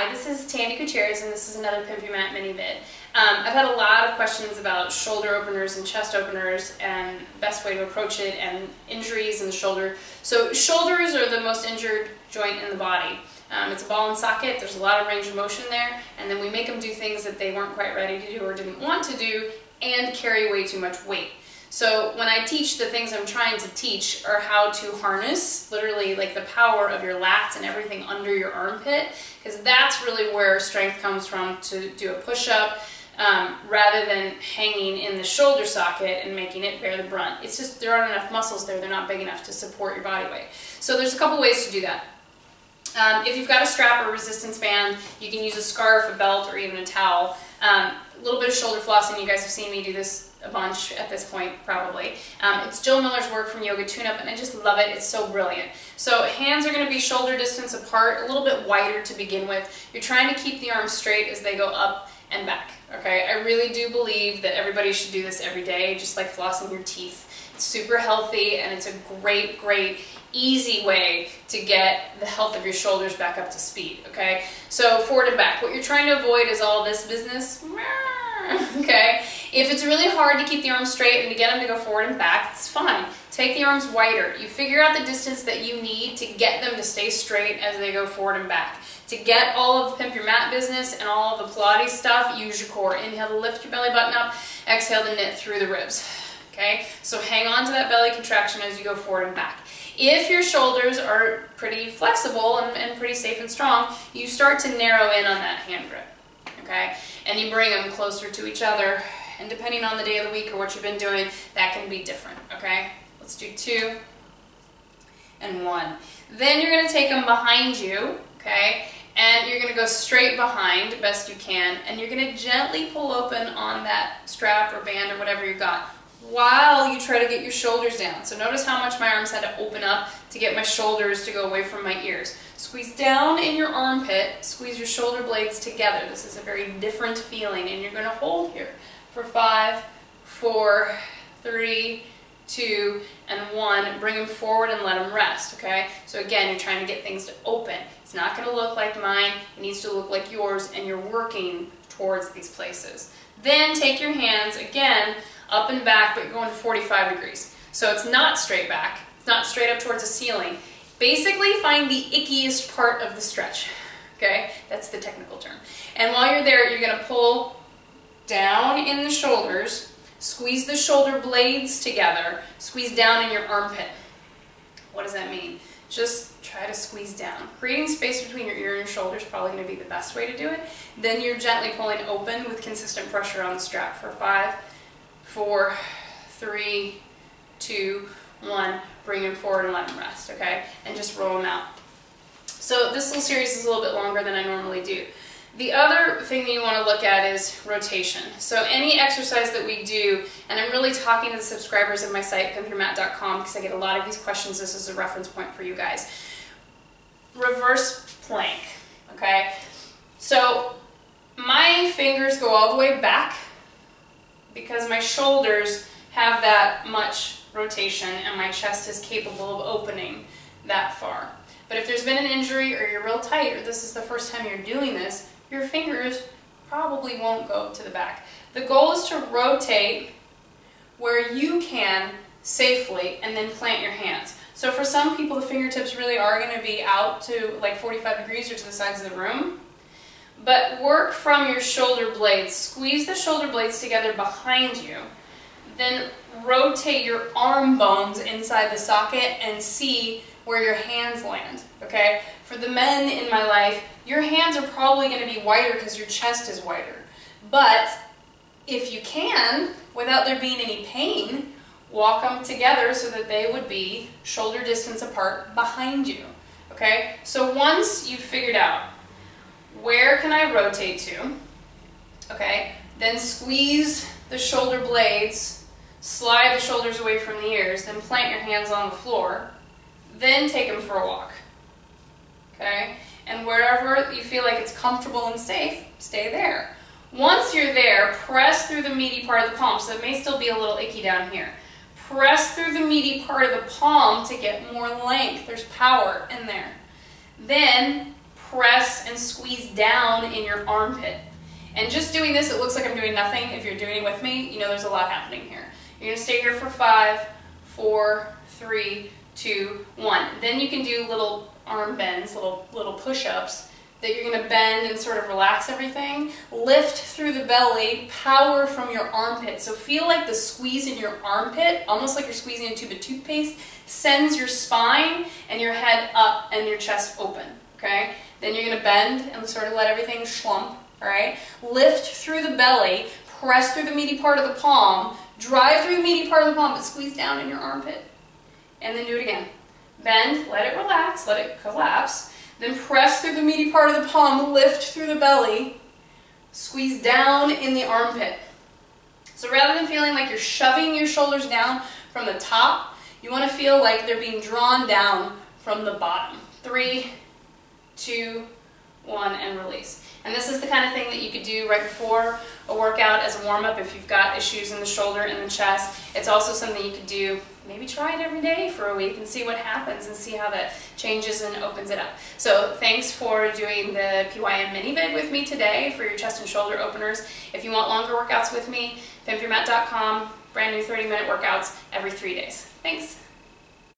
Hi, this is Tandy Gutierrez, and this is another Pimp Your Mat mini vid. I've had a lot of questions about shoulder openers and chest openers and best way to approach it and injuries in the shoulder. So shoulders are the most injured joint in the body. It's a ball and socket, there's a lot of range of motion there, and then we make them do things that they weren't quite ready to do or didn't want to do and carry way too much weight. So when I teach, the things I'm trying to teach are how to harness literally like the power of your lats and everything under your armpit, because that's really where strength comes from to do a push-up rather than hanging in the shoulder socket and making it bear the brunt. It's just there aren't enough muscles there, they're not big enough to support your body weight. So there's a couple ways to do that. If you've got a strap or resistance band, you can use a scarf, a belt, or even a towel. A little bit of shoulder flossing, you guys have seen me do this a bunch at this point, probably. It's Jill Miller's work from Yoga Tune-Up, and I just love it. It's so brilliant. So hands are going to be shoulder distance apart, a little bit wider to begin with. You're trying to keep the arms straight as they go up and back. Okay, I really do believe that everybody should do this every day, just like flossing your teeth. It's super healthy, and it's a great, great, easy way to get the health of your shoulders back up to speed. Okay, so forward and back. What you're trying to avoid is all this business. Okay, if it's really hard to keep the arms straight and to get them to go forward and back, it's fine. Take the arms wider. You figure out the distance that you need to get them to stay straight as they go forward and back. To get all of the Pimp Your Mat business and all of the Pilates stuff, use your core. Inhale to lift your belly button up, exhale to knit through the ribs. Okay, so hang on to that belly contraction as you go forward and back. If your shoulders are pretty flexible and pretty safe and strong, you start to narrow in on that hand grip. Okay, and you bring them closer to each other, and depending on the day of the week or what you've been doing, that can be different. Okay, let's do 2 and 1. Then you're going to take them behind you, okay, and you're going to go straight behind best you can, and you're going to gently pull open on that strap or band or whatever you got while you try to get your shoulders down. So notice how much my arms had to open up to get my shoulders to go away from my ears. Squeeze down in your armpit, squeeze your shoulder blades together. This is a very different feeling, and you're going to hold here for 5, 4, 3, 2, and 1. Bring them forward and let them rest, okay? So again, you're trying to get things to open. It's not going to look like mine. It needs to look like yours, and you're working towards these places. Then take your hands, again, up and back, but you're going to 45 degrees. So it's not straight back. It's not straight up towards the ceiling. Basically, find the ickiest part of the stretch, okay? That's the technical term. And while you're there, you're going to pull down in the shoulders, squeeze the shoulder blades together, squeeze down in your armpit. What does that mean? Just try to squeeze down. Creating space between your ear and your shoulder is probably going to be the best way to do it. Then you're gently pulling open with consistent pressure on the strap for 5, 4, 3, 2, 1. Bring them forward and let them rest, okay? And just roll them out. So this little series is a little bit longer than I normally do. The other thing that you want to look at is rotation. So any exercise that we do, and I'm really talking to the subscribers of my site, pimpyourmat.com, because I get a lot of these questions. This is a reference point for you guys. Reverse plank, okay? So my fingers go all the way back because my shoulders have that much rotation and my chest is capable of opening that far. But if there's been an injury or you're real tight or this is the first time you're doing this, your fingers probably won't go to the back. The goal is to rotate where you can safely and then plant your hands. So for some people, the fingertips really are going to be out to like 45 degrees or to the sides of the room. But work from your shoulder blades. Squeeze the shoulder blades together behind you. Then rotate your arm bones inside the socket and see where your hands land, okay? For the men in my life, your hands are probably going to be wider because your chest is wider. But if you can, without there being any pain, walk them together so that they would be shoulder distance apart behind you, okay? So once you've figured out where can I rotate to, okay, then squeeze the shoulder blades, slide the shoulders away from the ears, then plant your hands on the floor, then take them for a walk, okay? And wherever you feel like it's comfortable and safe, stay there. Once you're there, press through the meaty part of the palm, so it may still be a little icky down here. Press through the meaty part of the palm to get more length. There's power in there. Then press and squeeze down in your armpit. And just doing this, it looks like I'm doing nothing. If you're doing it with me, you know there's a lot happening here. You're gonna stay here for 5, 4, 3, 2, 1. Then you can do little arm bends, little push-ups that you're gonna bend and sort of relax everything. Lift through the belly, power from your armpit. So feel like the squeeze in your armpit, almost like you're squeezing a tube of toothpaste, sends your spine and your head up and your chest open, okay? Then you're gonna bend and sort of let everything slump, all right? Lift through the belly, press through the meaty part of the palm, drive through the meaty part of the palm, but squeeze down in your armpit. And then do it again. Bend, let it relax, let it collapse. Then press through the meaty part of the palm, lift through the belly, squeeze down in the armpit. So rather than feeling like you're shoving your shoulders down from the top, you want to feel like they're being drawn down from the bottom. 3, 2, 1, and release. And this is the kind of thing that you could do right before a workout as a warm-up if you've got issues in the shoulder and the chest. It's also something you could do, maybe try it every day for a week and see what happens and see how that changes and opens it up. So thanks for doing the PYM mini vid with me today for your chest and shoulder openers. If you want longer workouts with me, pimpyourmat.com, brand new 30-minute workouts every 3 days. Thanks.